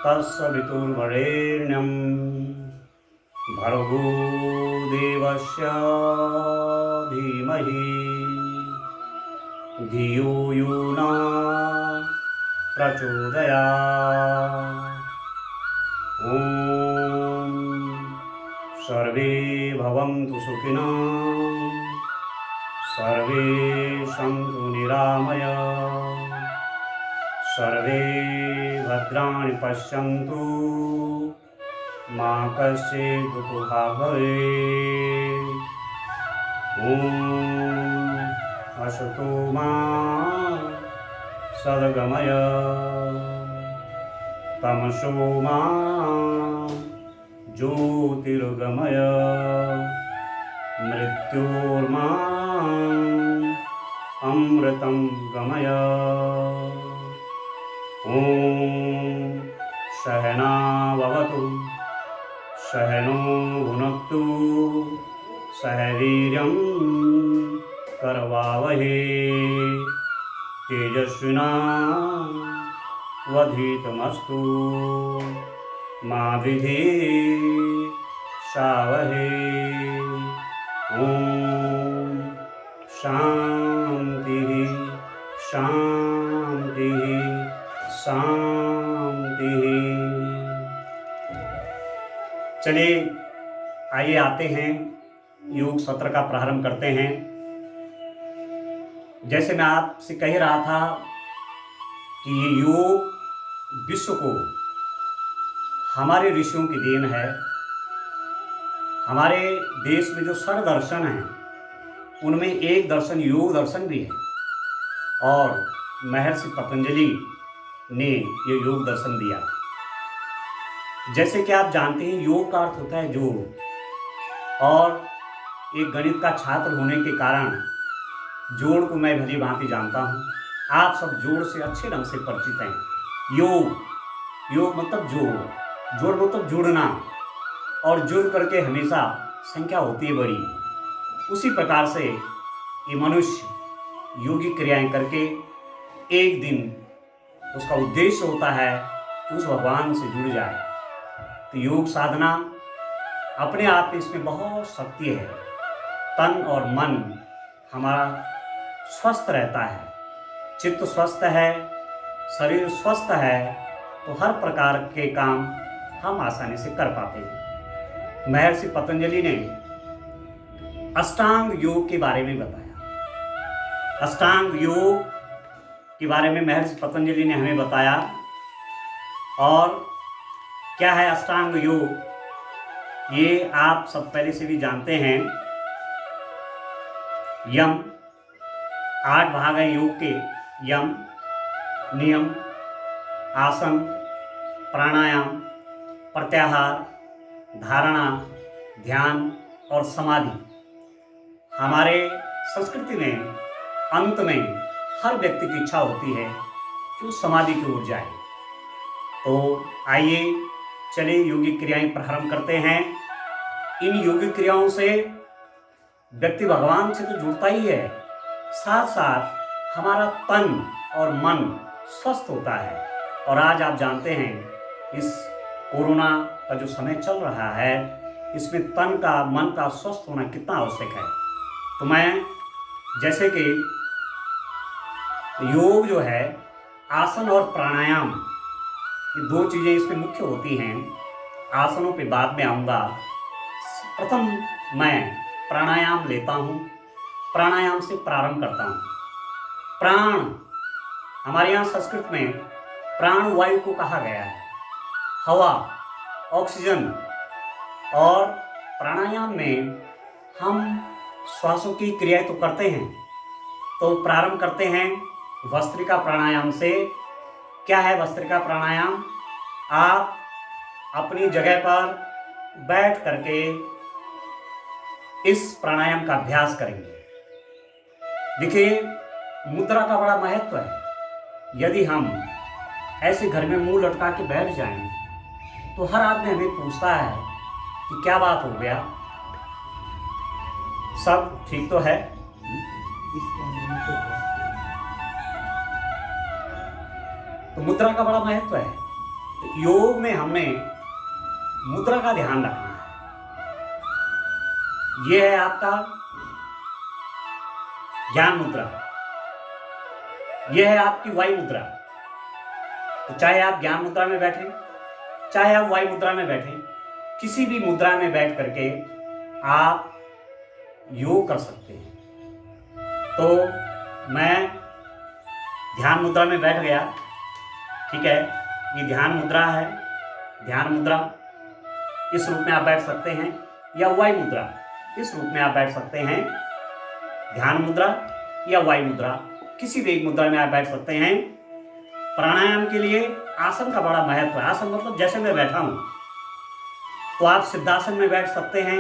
तत्सवितुर्वरेण्यं भर्गो देवस्य धीमहि धियो यो न प्रचोदयात्। ॐ सर्वे भवन्तु सुखिनः, सर्वे सन्तु निरामयाः, सर्वे भद्राणि पश्यन्तु, मा कश्चित् दुःखभाग् भवेत्। ॐ असतो मा सद्गमय, तमसो मा ज्योतिर्गमय, मृत्योर्मा अमृतं गमय। ॐ सहना भवतु, सहनो भुनक्तु, सह वीर्यं करवावहे, तेजस्विनावधीतमस्तु मा विद्विषावहे। ॐ शान्तिः शान्तिः शांति। चलिए आइए आते हैं योग सत्र का प्रारंभ करते हैं। जैसे मैं आपसे कह रहा था कि ये योग विश्व को हमारे ऋषियों की देन है। हमारे देश में जो षड दर्शन हैं उनमें एक दर्शन योग दर्शन भी है, और महर्षि पतंजलि ने ये योग दर्शन दिया। जैसे कि आप जानते हैं योग का अर्थ होता है जोड़, और एक गणित का छात्र होने के कारण जोड़ को मैं भली भांति जानता हूँ। आप सब जोड़ से अच्छे ढंग से परिचित हैं। योग मतलब जोड़, जोड़ मतलब जुड़ना, और जुड़ करके हमेशा संख्या होती है बड़ी। उसी प्रकार से ये मनुष्य योगिक क्रियाएं करके एक दिन उसका उद्देश्य होता है कि उस भगवान से जुड़ जाए। तो योग साधना अपने आप में इसमें बहुत शक्ति है। तन और मन हमारा स्वस्थ रहता है, चित्त स्वस्थ है, शरीर स्वस्थ है, तो हर प्रकार के काम हम आसानी से कर पाते हैं। महर्षि पतंजलि ने अष्टांग योग के बारे में बताया। अष्टांग योग के बारे में महर्षि पतंजलि ने हमें बताया। और क्या है अष्टांग योग, ये आप सब पहले से भी जानते हैं। यम 8 भाग है योग के। यम, नियम, आसन, प्राणायाम, प्रत्याहार, धारणा, ध्यान और समाधि। हमारे संस्कृति में अंत में हर व्यक्ति की इच्छा होती है कि वो समाधि की ओर जाए। तो आइए चलिए योगिक क्रियाएं प्रारंभ करते हैं। इन योगिक क्रियाओं से व्यक्ति भगवान से तो जुड़ता ही है, साथ साथ हमारा तन और मन स्वस्थ होता है। और आज आप जानते हैं इस कोरोना का जो समय चल रहा है, इसमें तन का मन का स्वस्थ होना कितना आवश्यक है। तो मैं जैसे कि योग जो है, आसन और प्राणायाम, ये 2 चीज़ें इसमें मुख्य होती हैं। आसनों पे बाद में आऊँगा। प्रथम मैं प्राणायाम लेता हूँ, प्राणायाम से प्रारंभ करता हूँ। प्राण, हमारे यहाँ संस्कृत में प्राणवायु को कहा गया है, हवा, ऑक्सीजन। और प्राणायाम में हम श्वासों की क्रियाएं तो करते हैं। तो प्रारंभ करते हैं भस्त्रिका प्राणायाम से। क्या है भस्त्रिका प्राणायाम? आप अपनी जगह पर बैठ करके इस प्राणायाम का अभ्यास करेंगे। देखिए, मुद्रा का बड़ा महत्व है। यदि हम ऐसे घर में मुंह लटका के बैठ जाएं तो हर आदमी हमें पूछता है कि क्या बात हो गया, सब ठीक तो है? तो मुद्रा का बड़ा महत्व है। तो योग में हमें मुद्रा का ध्यान रखना है। यह है आपका ज्ञान मुद्रा, यह है आपकी वायु मुद्रा। तो चाहे आप ज्ञान मुद्रा में बैठें, चाहे आप वायु मुद्रा में बैठें, किसी भी मुद्रा में बैठ करके आप योग कर सकते हैं। तो मैं ध्यान मुद्रा में बैठ गया, ठीक है, ये ध्यान मुद्रा है। ध्यान मुद्रा इस रूप में आप बैठ सकते हैं, या वायु मुद्रा इस रूप में आप बैठ सकते हैं। ध्यान मुद्रा या वायु मुद्रा, किसी भी एक मुद्रा में आप बैठ सकते हैं। प्राणायाम के लिए आसन का बड़ा महत्व है। आसन मतलब जैसे मैं बैठा हूं, तो आप सिद्धासन में बैठ सकते हैं,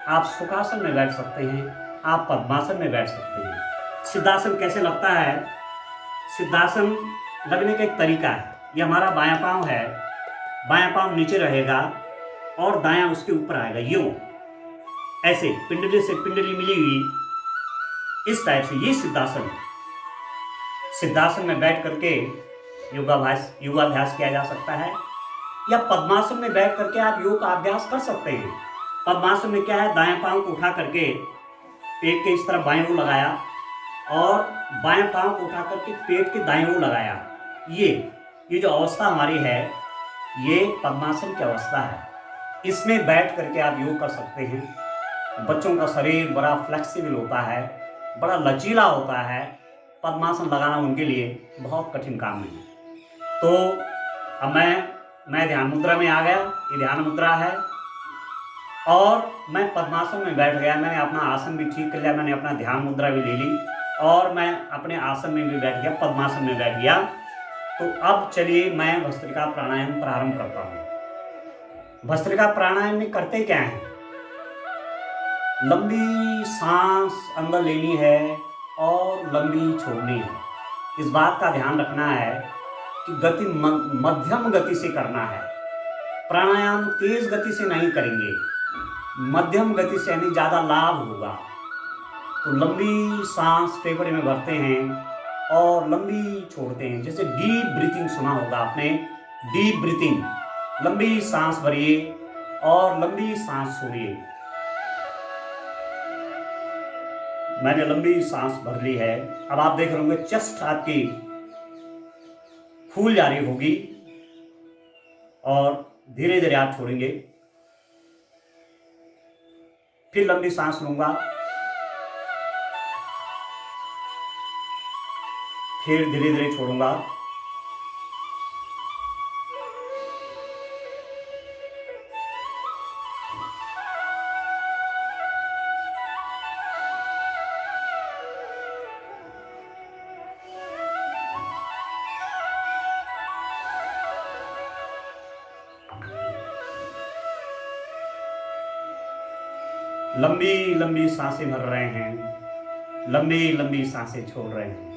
आप सुखासन में बैठ सकते हैं, आप पद्मासन में बैठ सकते हैं। सिद्धासन कैसे लगता है? सिद्धासन लगने का एक तरीका है। ये हमारा बायां पांव है, बायां पांव नीचे रहेगा और दायां उसके ऊपर आएगा, यूं ऐसे पिंडली से पिंडली मिली हुई, इस टाइप से। ये सिद्धासन। सिद्धासन में बैठ करके योगाभ्यास किया जा सकता है, या पद्मासन में बैठ करके आप योग का अभ्यास कर सकते हैं। पद्मासन में क्या है? दाएं पांव को उठा करके पेट के इस तरफ बाएं ओर लगाया और बाएं पांव को उठा करके पेट के दाएं ओर लगाया। ये जो अवस्था हमारी है, ये पद्मासन की अवस्था है। इसमें बैठ करके आप योग कर सकते हैं। बच्चों का शरीर बड़ा फ्लेक्सिबल होता है, बड़ा लचीला होता है। पद्मासन लगाना उनके लिए बहुत कठिन काम नहीं है। तो अब मैं ध्यान मुद्रा में आ गया। ये ध्यान मुद्रा है और मैं पद्मासन में बैठ गया। मैंने अपना आसन भी ठीक कर लिया, मैंने अपना ध्यान मुद्रा भी ले ली और मैं अपने आसन में भी बैठ गया, पद्मासन में बैठ गया। तो अब चलिए मैं भस्त्रिका प्राणायाम प्रारंभ करता हूँ। भस्त्रिका प्राणायाम में करते क्या है? लंबी सांस अंदर लेनी है और लंबी छोड़नी है। इस बात का ध्यान रखना है कि गति मध्यम गति से करना है। प्राणायाम तेज गति से नहीं करेंगे, मध्यम गति से, यानी ज़्यादा लाभ होगा। तो लंबी सांस फेफड़े में भरते हैं और लंबी छोड़ते हैं। जैसे डीप ब्रीथिंग सुना होगा आपने, डीप ब्रीथिंग। लंबी सांस भरिए और लंबी सांस छोड़िए। मैंने लंबी सांस भर ली है। अब आप देख रहे होंगे चेस्ट आपकी फूल जा रही होगी और धीरे धीरे आप छोड़ेंगे। फिर लंबी सांस लूंगा, फिर धीरे धीरे छोड़ूंगा। लंबी लंबी सांसें भर रहे हैं, लंबी लंबी सांसें छोड़ रहे हैं।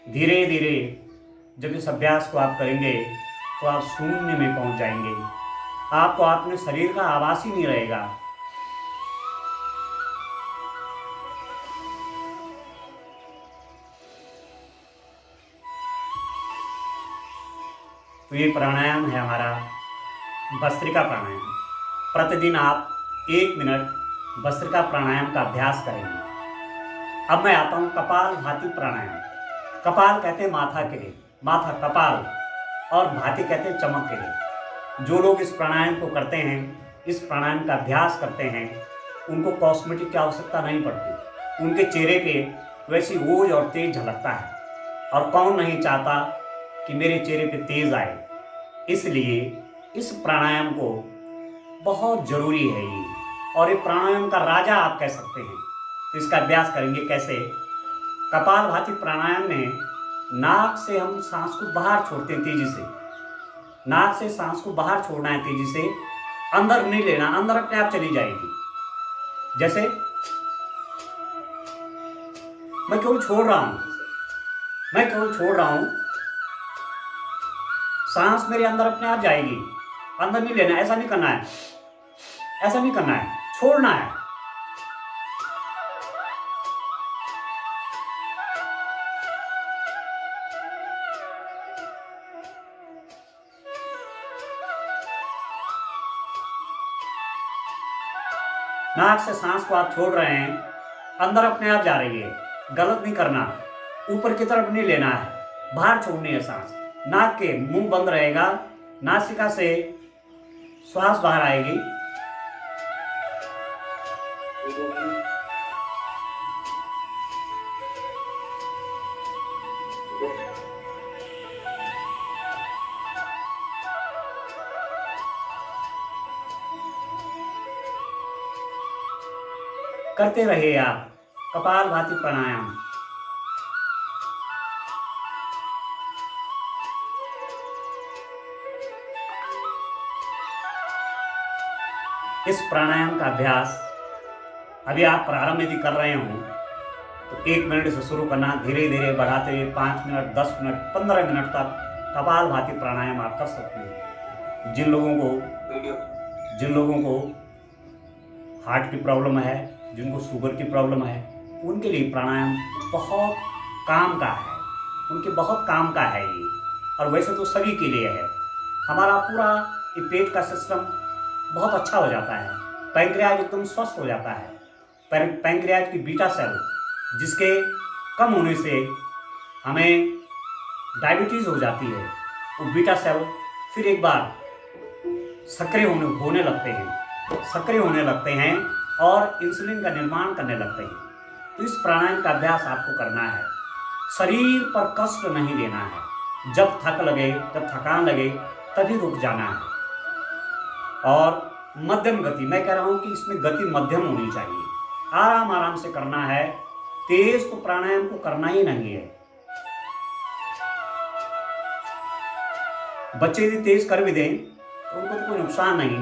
धीरे धीरे जब इस अभ्यास को आप करेंगे तो आप शून्य में पहुंच जाएंगे। आपको अपने शरीर का आभास ही नहीं रहेगा। तो ये प्राणायाम है हमारा भस्त्रिका प्राणायाम। प्रतिदिन आप 1 मिनट भस्त्रिका प्राणायाम का अभ्यास करेंगे। अब मैं आता हूँ कपाल भाती प्राणायाम। कपाल कहते हैं माथा के लिए, माथा कपाल, और भाती कहते हैं चमक के लिए। जो लोग इस प्राणायाम को करते हैं, इस प्राणायाम का अभ्यास करते हैं, उनको कॉस्मेटिक की आवश्यकता नहीं पड़ती। उनके चेहरे पे वैसी ओज और तेज झलकता है। और कौन नहीं चाहता कि मेरे चेहरे पे तेज आए, इसलिए इस प्राणायाम को बहुत जरूरी है ये, और ये प्राणायाम का राजा आप कह सकते हैं। तो इसका अभ्यास करेंगे कैसे? कपालभाति प्राणायाम में नाक से हम सांस को बाहर छोड़ते हैं तेजी से। नाक से सांस को बाहर छोड़ना है तेजी से, अंदर नहीं लेना, अंदर अपने आप चली जाएगी। जैसे मैं केवल छोड़ रहा हूं, मैं केवल छोड़ रहा हूं, सांस मेरे अंदर अपने आप जाएगी, अंदर नहीं लेना। ऐसा नहीं करना है, ऐसा नहीं करना है, छोड़ना है। नाक से सांस को आप छोड़ रहे हैं, अंदर अपने आप जा रही है, गलत नहीं करना, ऊपर की तरफ नहीं लेना है, बाहर छोड़नी है सांस। नाक के मुंह बंद रहेगा, नासिका से श्वास बाहर आएगी, करते रहिए आप कपालभाति प्राणायाम। इस प्राणायाम का अभ्यास अभी आप प्रारंभ यदि कर रहे हो तो 1 मिनट से शुरू करना, धीरे धीरे बढ़ाते हुए 5 मिनट, 10 मिनट, 15 मिनट तक कपालभाति प्राणायाम आप कर सकते हैं। जिन लोगों को हार्ट की प्रॉब्लम है, जिनको शुगर की प्रॉब्लम है, उनके लिए प्राणायाम बहुत काम का है, उनके बहुत काम का है ये। और वैसे तो सभी के लिए है। हमारा पूरा ये पेट का सिस्टम बहुत अच्छा हो जाता है, पैंक्रियाज एकदम स्वस्थ हो जाता है। पैंक्रियाज की बीटा सेल जिसके कम होने से हमें डायबिटीज़ हो जाती है, वो बीटा सेल फिर एक बार सक्रिय होने लगते हैं और इंसुलिन का निर्माण करने लगते हैं। तो इस प्राणायाम का अभ्यास आपको करना है, शरीर पर कष्ट नहीं देना है। जब थकान लगे तभी रुक जाना है। और मध्यम गति, मैं कह रहा हूं कि इसमें गति मध्यम होनी चाहिए, आराम आराम से करना है। तेज तो प्राणायाम को करना ही नहीं है। बच्चे यदि तेज कर भी दें तो उनको तो कोई नुकसान नहीं,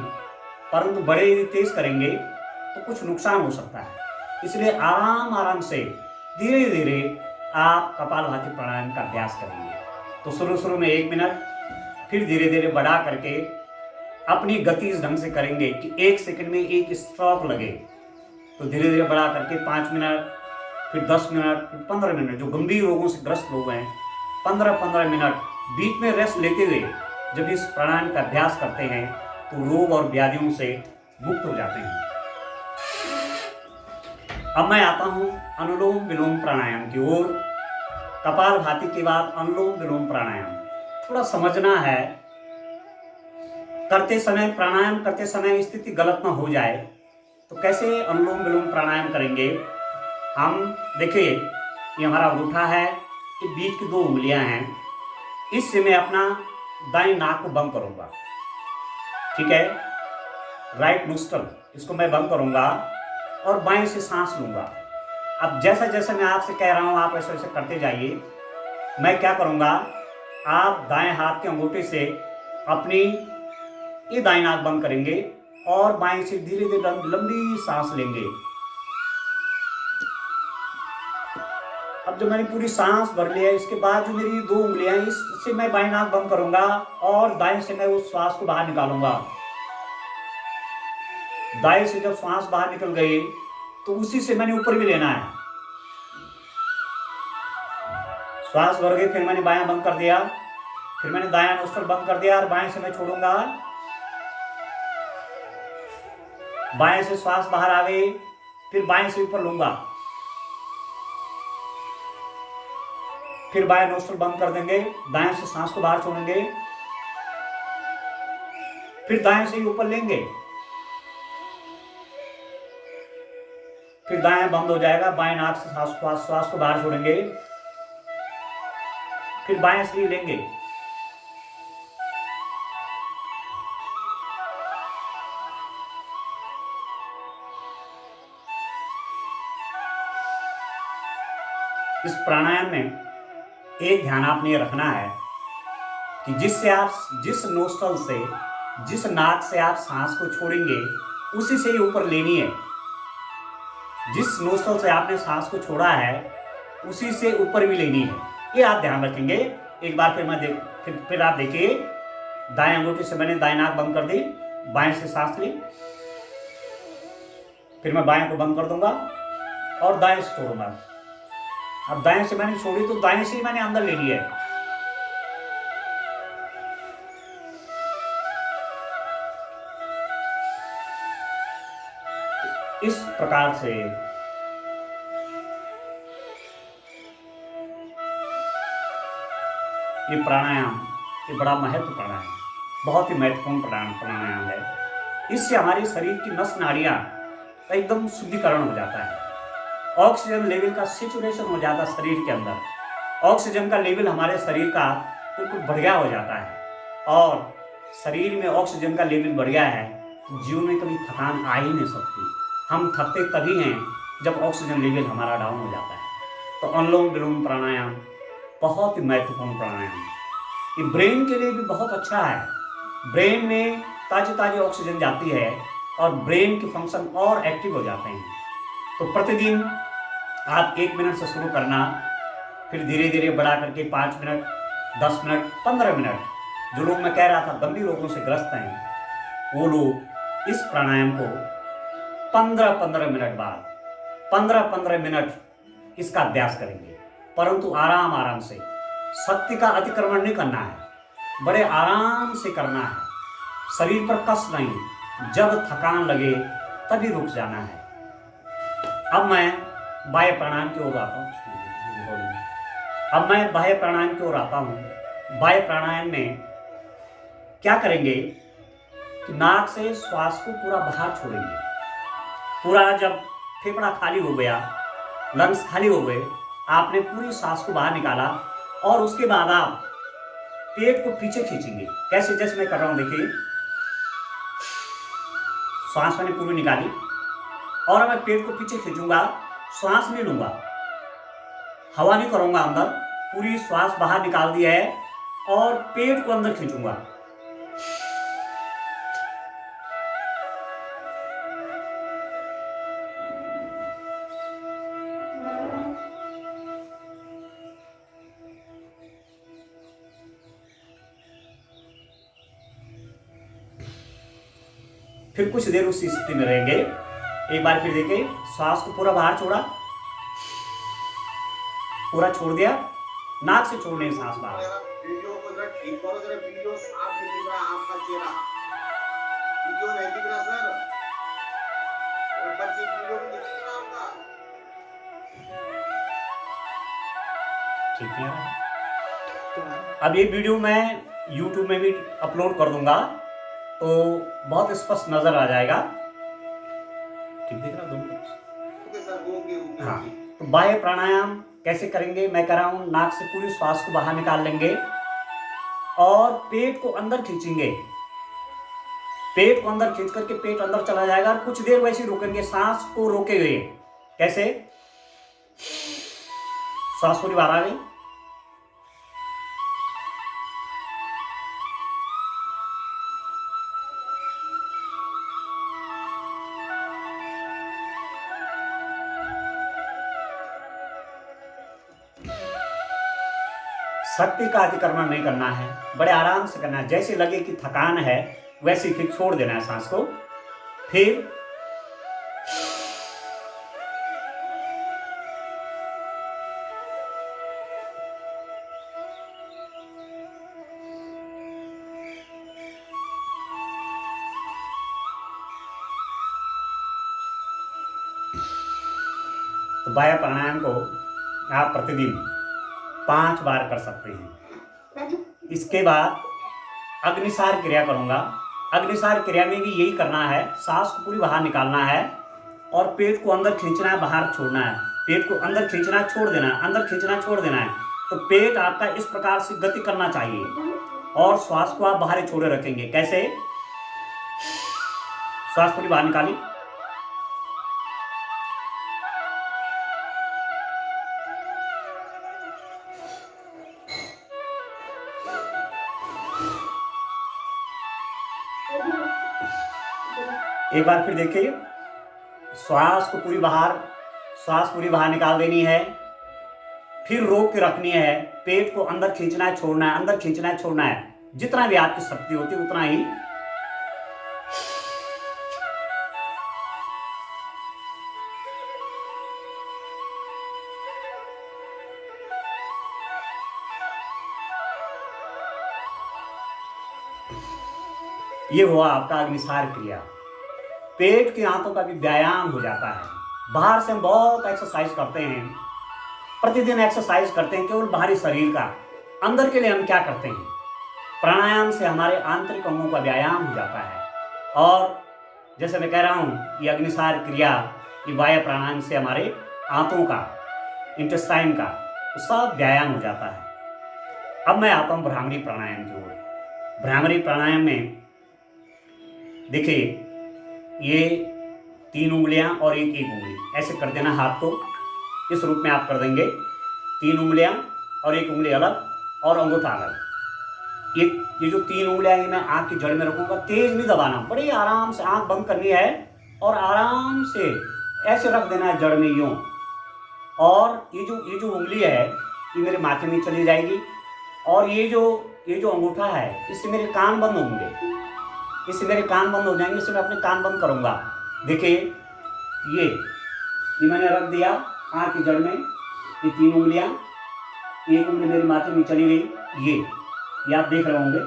परंतु बड़े यदि तेज करेंगे तो कुछ नुकसान हो सकता है। इसलिए आराम आराम से धीरे धीरे आप कपालभाति प्राणायाम का अभ्यास करेंगे। तो शुरू में 1 मिनट, फिर धीरे धीरे बढ़ा करके अपनी गति इस ढंग से करेंगे कि 1 सेकंड में 1 स्ट्रोक लगे। तो धीरे धीरे बढ़ा करके 5 मिनट, फिर 10 मिनट, फिर 15 मिनट। जो गंभीर रोगों से ग्रस्त लोग हैं 15-15 मिनट बीच में रेस्ट लेते हुए जब इस प्राणायाम का अभ्यास करते हैं तो रोग और व्याधियों से मुक्त हो जाते हैं। अब मैं आता हूं अनुलोम विलोम प्राणायाम की ओर। कपालभाति के बाद अनुलोम विलोम प्राणायाम थोड़ा समझना है। प्राणायाम करते समय स्थिति गलत ना हो जाए तो कैसे अनुलोम विलोम प्राणायाम करेंगे हम? देखिए, ये हमारा अंगूठा है, ये बीच की 2 उंगलियां हैं, इससे मैं अपना दाएं नाक को बंद करूंगा, ठीक है, राइट नोस्ट्रल, इसको मैं बंद करूंगा और बाएं से सांस लूंगा। अब जैसा जैसा मैं आपसे कह रहा हूं आप ऐसे ऐसे करते जाइए। मैं क्या करूंगा, आप दाएं हाथ के अंगूठे से अपनी ये दाएं नाक बंद करेंगे और बाएं से धीरे धीरे लंबी सांस लेंगे। अब जब मैंने पूरी सांस भर लिया, इसके बाद जो मेरी 2 उंगलियां हैं इससे मैं बाएं नाक बंद करूंगा और दाएं से मैं उस श्वास को बाहर निकालूंगा। दाएं से जब श्वास बाहर निकल गई तो उसी से मैंने ऊपर भी लेना है। श्वास भर गई, फिर मैंने बायां बंद कर दिया, फिर मैंने दायां नोस्ट्रल बंद कर दिया और बाएं से मैं छोड़ूंगा। बाएं से श्वास बाहर आ गई, फिर बाएं से ऊपर लूंगा, फिर बाएं नोस्ट्रल बंद कर देंगे, दाएं से सांस को बाहर छोड़ेंगे, फिर दाएं से ही ऊपर लेंगे, फिर दाएं बंद हो जाएगा, बाएं नाक से श्वास को बाहर छोड़ेंगे, फिर बाएं से ही लेंगे, इस प्राणायाम में एक ध्यान आपने ये रखना है कि जिस नोस्ट्रल से, जिस नाक से आप सांस को छोड़ेंगे उसी से ही ऊपर लेनी है। जिस नोस्ट्रल से आपने सांस को छोड़ा है उसी से ऊपर भी लेनी है। ये आप ध्यान रखेंगे। एक बार फिर आप देखिए, दाएं अंगूठे से मैंने दाएं नाक बंद कर दी, बाएं से सांस ली, फिर मैं बाएं को बंद कर दूंगा और दाएं से छोड़ूंगा। अब दाएं से मैंने छोड़ी तो दाएं से ही मैंने अंदर ले लिया है। इस प्रकार से ये प्राणायाम, ये बड़ा महत्व प्राणायाम, बहुत ही महत्वपूर्ण प्राणायाम है। इससे हमारे शरीर की नस नाड़ियां का एकदम शुद्धिकरण हो जाता है। ऑक्सीजन लेवल का सेचुरेशन हो जाता है शरीर के अंदर। ऑक्सीजन का लेवल हमारे शरीर का बिल्कुल बढ़िया हो जाता है और शरीर में ऑक्सीजन का लेवल बढ़ गया है तो जीवन में कभी थकान आ ही नहीं सकती। हम थकते तभी हैं जब ऑक्सीजन लेवल हमारा डाउन हो जाता है। तो अनुलोम विलोम प्राणायाम बहुत ही महत्वपूर्ण प्राणायाम, ये ब्रेन के लिए भी बहुत अच्छा है। ब्रेन में ताजी ताजी ऑक्सीजन जाती है और ब्रेन के फंक्शन और एक्टिव हो जाते हैं। तो प्रतिदिन आप 1 मिनट से शुरू करना, फिर धीरे धीरे बढ़ा करके 5 मिनट, 10 मिनट, 15 मिनट। जो लोग, मैं कह रहा था गंभीर रोगों से ग्रस्त हैं, वो लोग इस प्राणायाम को 15-15 मिनट बाद 15-15 मिनट इसका अभ्यास करेंगे, परंतु आराम आराम से। शक्ति का अतिक्रमण नहीं करना है, बड़े आराम से करना है, शरीर पर कष्ट नहीं। जब थकान लगे तभी रुक जाना है। अब मैं बाह्य प्राणायाम की ओर आता हूँ। बाह्य प्राणायाम में क्या करेंगे कि नाक से श्वास को पूरा बाहर छोड़ेंगे। पूरा जब फेफड़ा खाली हो गया, लंग्स खाली हो गए, आपने पूरी सांस को बाहर निकाला और उसके बाद आप पेट को पीछे खींचेंगे। कैसे? जैसे मैं कर रहा हूं, देखिए। सांस मैंने पूरी निकाली और मैं पेट को पीछे खींचूंगा, श्वास नहीं लूंगा, हवा नहीं करूंगा अंदर, पूरी श्वास बाहर निकाल दी है और पेट को अंदर खींचूंगा। फिर कुछ देर उस स्थिति में रहेंगे। एक बार फिर देखिए, श्वास को पूरा बाहर छोड़ा, पूरा छोड़ दिया, नाक से छोड़ने सांस बाहर। वीडियो को जरा ठीक करो, जरा वीडियो साफ नहीं दिख रहा आपका चेहरा, वीडियो नहीं दिख रहा सर, बच्चे वीडियो नहीं दिख रहा आपका। ठीक है, अब ये वीडियो मैं YouTube में भी अपलोड कर दूंगा तो बहुत स्पष्ट नजर आ जाएगा। ठीक दिख रहा दोनों? Okay sir, okay. हाँ, तो बाह्य प्राणायाम कैसे करेंगे? मैं कह रहा हूं, नाक से पूरी श्वास को बाहर निकाल लेंगे और पेट को अंदर खींचेंगे। पेट को अंदर खींच करके पेट अंदर चला जाएगा और कुछ देर वैसे रोकेंगे, सांस को रोके हुए। कैसे? श्वास पूरी बाहर आ गई, शक्ति का अतिक्रमण नहीं करना है, बड़े आराम से करना है। जैसे लगे कि थकान है वैसे फिर छोड़ देना है सांस को। फिर तो बाह्य प्राणायाम को आप प्रतिदिन 5 बार कर सकते हैं। इसके बाद अग्निसार क्रिया करूंगा। अग्निसार क्रिया में भी यही करना है, सांस को पूरी बाहर निकालना है और पेट को अंदर खींचना है, बाहर छोड़ना है। पेट को अंदर खींचना, छोड़ देना है, अंदर खींचना, छोड़ देना है। तो पेट आपका इस प्रकार से गति करना चाहिए और श्वास को आप बाहर ही छोड़े रखेंगे। कैसे? श्वास पूरी बाहर निकाली, एक बार फिर देखिए, श्वास पूरी बाहर निकाल देनी है। फिर रोक के रखनी है, पेट को अंदर खींचना है, छोड़ना है, अंदर खींचना है, छोड़ना है। जितना भी आपकी शक्ति होती है उतना ही। ये हुआ आपका अग्निसार क्रिया। पेट की आंतों का भी व्यायाम हो जाता है। बाहर से हम बहुत एक्सरसाइज करते हैं, प्रतिदिन एक्सरसाइज करते हैं केवल बाहरी शरीर का। अंदर के लिए हम क्या करते हैं? प्राणायाम से हमारे आंतरिक अंगों का व्यायाम हो जाता है। और जैसे मैं कह रहा हूँ, ये अग्निसार क्रिया, ये वायु प्राणायाम से हमारे आंतों का, इंटेस्टाइन का सब व्यायाम हो जाता है। अब मैं आता हूँ भ्रामरी प्राणायाम की ओर। भ्रामरी प्राणायाम में देखिए, ये 3 उंगलियां और एक उंगली ऐसे कर देना। हाथ को इस रूप में आप कर देंगे, 3 उंगलियां और एक उंगली अलग और अंगूठा अलग। ये जो 3 उंगलियां हैं मैं आंख की जड़ में रखूंगा। तेज नहीं दबाना, बड़े आराम से आंख बंद करनी है और आराम से ऐसे रख देना है जड़ में यूं। और ये जो उंगली है ये मेरे माथे में चली जाएगी। और ये जो अंगूठा है इससे मेरे कान बंद होंगे, इससे मेरे कान बंद हो जाएंगे। इससे मैं अपने कान बंद करूंगा। देखिए, ये मैंने रख दिया आंख की जड़ में, ये 3 उंगलियां, एक उंगली मेरे माथे में चली गई, ये आप देख रहे होंगे।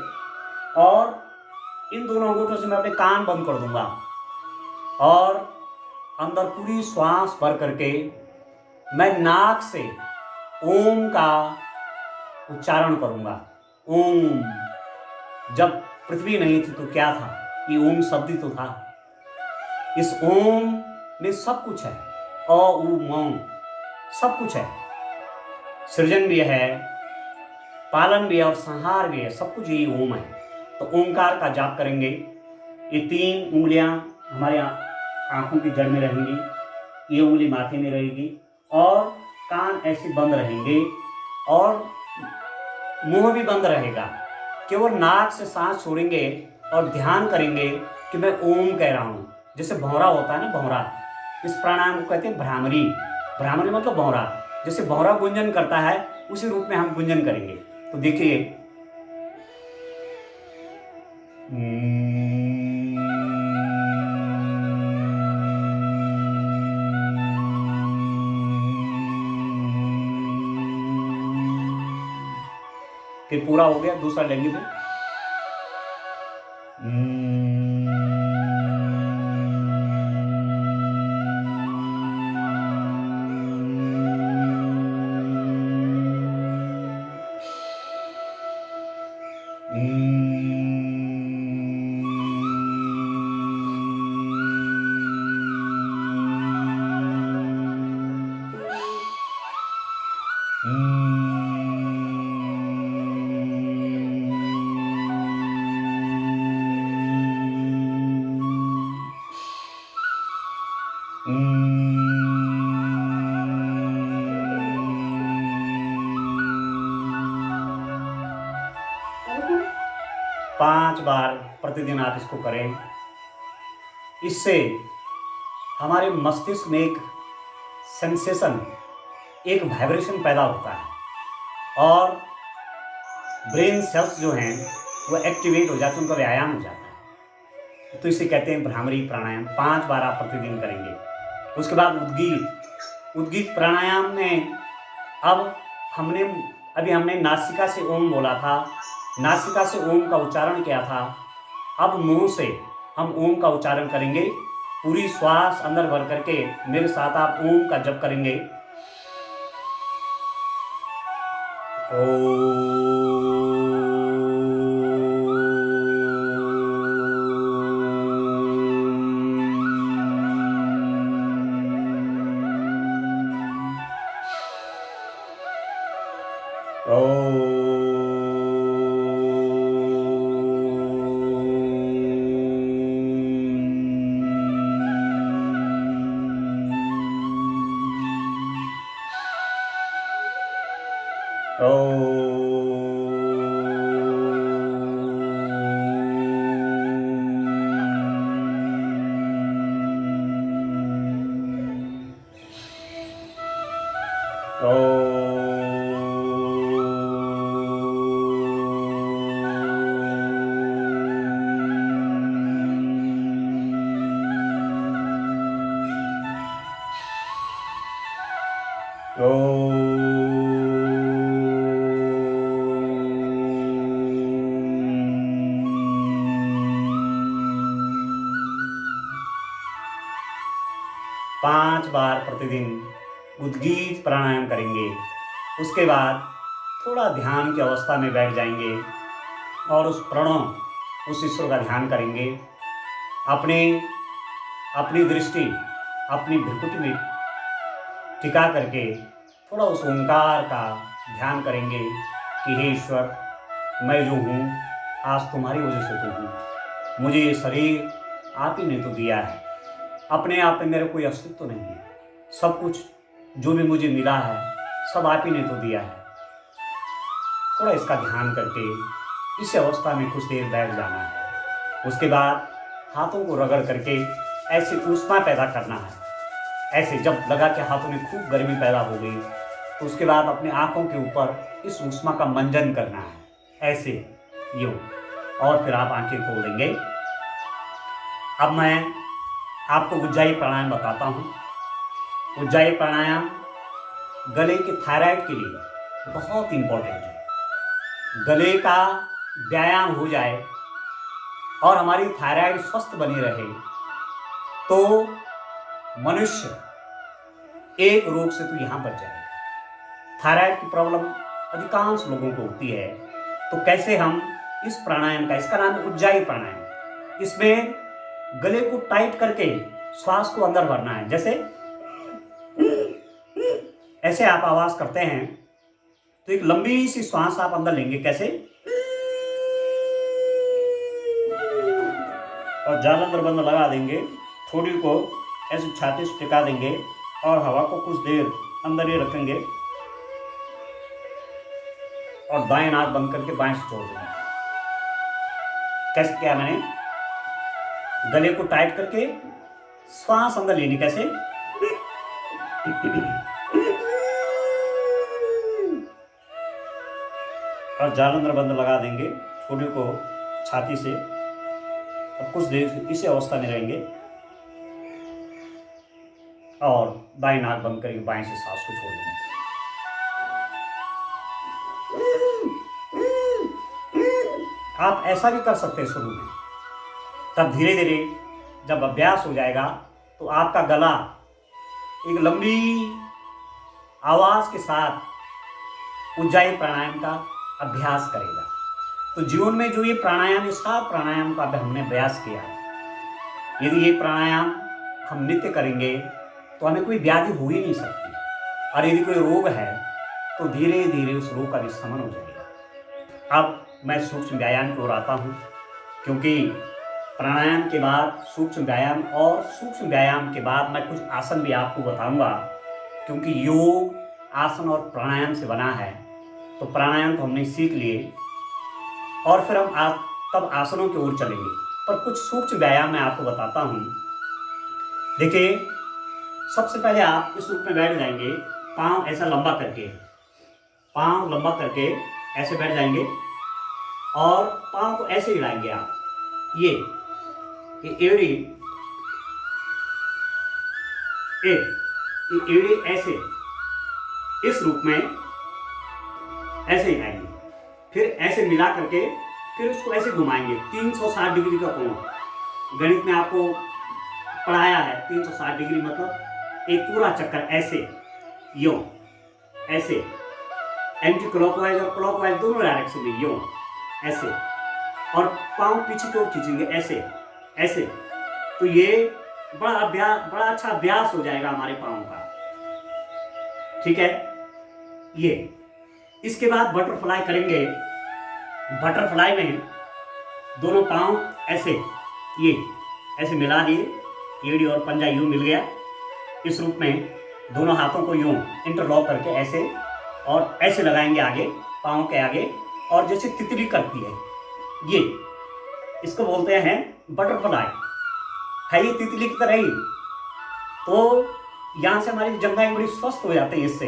और इन दोनों अंगूठों से मैं अपने कान बंद कर दूंगा और अंदर पूरी श्वास भर करके मैं नाक से ओम का उच्चारण करूंगा। ओम। जब पृथ्वी नहीं थी तो क्या था? ये ओम शब्द ही तो था। इस ओम में सब कुछ है। अ उ म सब कुछ है। सृजन भी है, पालन भी है और संहार भी है। सब कुछ यही ओम है। तो ओंकार का जाप करेंगे। ये 3 उंगलियां हमारे आंखों की जड़ में रहेंगी, ये उंगली माथे में रहेगी और कान ऐसे बंद रहेंगे और मुंह भी बंद रहेगा। केवल नाक से सांस छोड़ेंगे और ध्यान करेंगे कि मैं ओम कह रहा हूं। जैसे भौरा होता है ना, भौरा, इस प्राणायाम को कहते हैं भ्रामरी। भ्रामरी मतलब भौरा। जैसे भौरा गुंजन करता है उसी रूप में हम गुंजन करेंगे। तो देखिए, फिर पूरा हो गया, दूसरा लेंगे फिर। पांच बार प्रतिदिन आप इसको करें। इससे हमारे मस्तिष्क में एक सेंसेशन, एक वाइब्रेशन पैदा होता है और ब्रेन सेल्स जो हैं वो एक्टिवेट हो जाते हैं, उनका व्यायाम हो जाता है। तो इसे कहते हैं भ्रामरी प्राणायाम। 5 बार आप प्रतिदिन करेंगे। उसके बाद उद्गीत प्राणायाम में अब हमने नासिका से ओम बोला था, नासिका से ओम का उच्चारण किया था। अब मुंह से हम ओम का उच्चारण करेंगे। पूरी श्वास अंदर भर करके मेरे साथ आप ओम का जप करेंगे। ओ 5 बार प्रतिदिन उद्गीत प्राणायाम करेंगे। उसके बाद थोड़ा ध्यान की अवस्था में बैठ जाएंगे और उस प्रणव, उस ईश्वर का ध्यान करेंगे। अपनी दृष्टि अपनी भ्रुकुटी में टिका करके थोड़ा उस ओंकार का ध्यान करेंगे कि हे ईश्वर, मैं जो हूँ आज तुम्हारी वजह से तो हूँ। मुझे ये शरीर आप ही ने तो दिया है। अपने आप में मेरा कोई अस्तित्व तो नहीं है। सब कुछ जो भी मुझे मिला है सब आप ही ने तो दिया है। थोड़ा इसका ध्यान करके इस अवस्था में कुछ देर बैठ जाना है। उसके बाद हाथों को रगड़ करके ऐसे ऊष्मा पैदा करना है। ऐसे जब लगा कि हाथों में खूब गर्मी पैदा हो गई तो उसके बाद अपने आंखों के ऊपर इस ऊष्मा का मंजन करना है, ऐसे यूं। और फिर आप आंखें खोल देंगे। अब मैं आपको उज्जाई प्राणायाम बताता हूँ। उज्जाई प्राणायाम गले के थायराइड के लिए बहुत इंपॉर्टेंट है। गले का व्यायाम हो जाए और हमारी थायराइड स्वस्थ बनी रहे तो मनुष्य एक रोग से तो यहाँ बच जाएगा। थायराइड की प्रॉब्लम अधिकांश लोगों को होती है। तो कैसे हम इस प्राणायाम का, इसका नाम है उज्जाई प्राणायाम। इसमें गले को टाइट करके श्वास को अंदर भरना है। जैसे ऐसे आप आवाज करते हैं तो एक लंबी सी श्वास आप अंदर लेंगे। कैसे? और जाल अंदर बंद लगा देंगे। ठोड़ी को ऐसे छाती से टिका देंगे और हवा को कुछ देर अंदर ही रखेंगे और दाएं नाक बंद करके बाएं से छोड़ देंगे। कैसे किया मैंने? गले को टाइट करके श्वास अंदर लेनी। कैसे? और जाल अंदर बंद लगा देंगे ठोड़ी को छाती से। और कुछ देर इसी अवस्था में रहेंगे और दाएं नाक बंद करके बाएं से सांस को छोड़ देंगे। आप ऐसा भी कर सकते हैं शुरू में। तब धीरे धीरे जब अभ्यास हो जाएगा तो आपका गला एक लंबी आवाज के साथ उज्जाई प्राणायाम का अभ्यास करेगा। तो जीवन में जो ये प्राणायाम, ये 7 प्राणायाम का हमने अभ्यास किया, यदि ये प्राणायाम हम नित्य करेंगे तो हमें कोई व्याधि हो ही नहीं सकती। और यदि कोई रोग है तो धीरे धीरे उस रोग का भी शमन हो जाएगा। अब मैं सूक्ष्म व्यायाम की ओर आता हूँ, क्योंकि प्राणायाम के बाद सूक्ष्म व्यायाम और सूक्ष्म व्यायाम के बाद मैं कुछ आसन भी आपको बताऊंगा, क्योंकि योग आसन और प्राणायाम से बना है। तो प्राणायाम तो हमने सीख लिए और फिर हम तब आसनों की ओर चलेंगे। पर कुछ सूक्ष्म व्यायाम मैं आपको बताता हूँ। देखिए, सबसे पहले आप इस रूप में बैठ जाएंगे, पाँव ऐसा लंबा करके, पाँव लंबा करके ऐसे बैठ जाएंगे और पाँव को ऐसे हिलाएंगे आप। ये एड़ी, ये एड़ी ऐसे इस रूप में ऐसे हिलाएंगे। फिर ऐसे मिला करके फिर उसको ऐसे घुमाएंगे 360 डिग्री का कोण। गणित में आपको पढ़ाया है 360 डिग्री मतलब एक पूरा चक्कर ऐसे, यूं ऐसे, एंटी क्लॉकवाइज और क्लॉकवाइज दोनों डायरेक्शन में यूं ऐसे, और पाँव पीछे की ओर खींचेंगे ऐसे ऐसे। तो ये बड़ा अच्छा अभ्यास हो जाएगा हमारे पाँव का। ठीक है? ये इसके बाद बटरफ्लाई करेंगे। बटरफ्लाई में दोनों पाँव ऐसे, ये ऐसे मिला दिए, एड़ी और पंजा यूं मिल गया। इस रूप में दोनों हाथों को यूं इंटरलॉक करके ऐसे और ऐसे लगाएंगे आगे, पाँव के आगे, और जैसे तितली करती है, ये इसको बोलते हैं बटरफ्लाई। है ये तितली की तरह ही। तो यहाँ से हमारी जंघाएं बड़ी स्वस्थ हो जाती है इससे,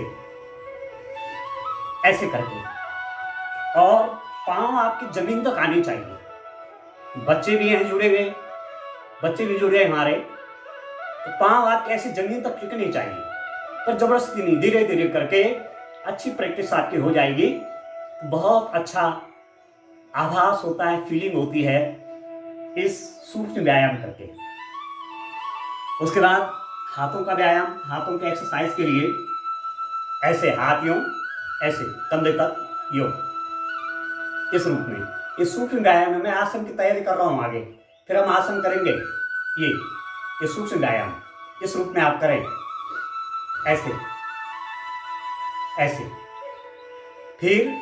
ऐसे करके। और पाँव आपकी जमीन तक आनी चाहिए। बच्चे भी हैं जुड़े हुए, बच्चे भी जुड़े हैं हमारे, तो पाँव आपके ऐसे जमीन तक टिकनी चाहिए। पर जबरदस्ती नहीं, धीरे धीरे करके अच्छी प्रैक्टिस आपकी हो जाएगी। बहुत अच्छा आभास होता है, फीलिंग होती है इस सूक्ष्म व्यायाम करके। उसके बाद हाथों का व्यायाम, हाथों के एक्सरसाइज के लिए ऐसे हाथ यूं, ऐसे कंधे तक यूं, इस रूप में। इस सूक्ष्म व्यायाम में मैं आसन की तैयारी कर रहा हूं आगे, फिर हम आसन करेंगे। ये सूक्ष्म व्यायाम इस रूप में आप करें, ऐसे ऐसे। फिर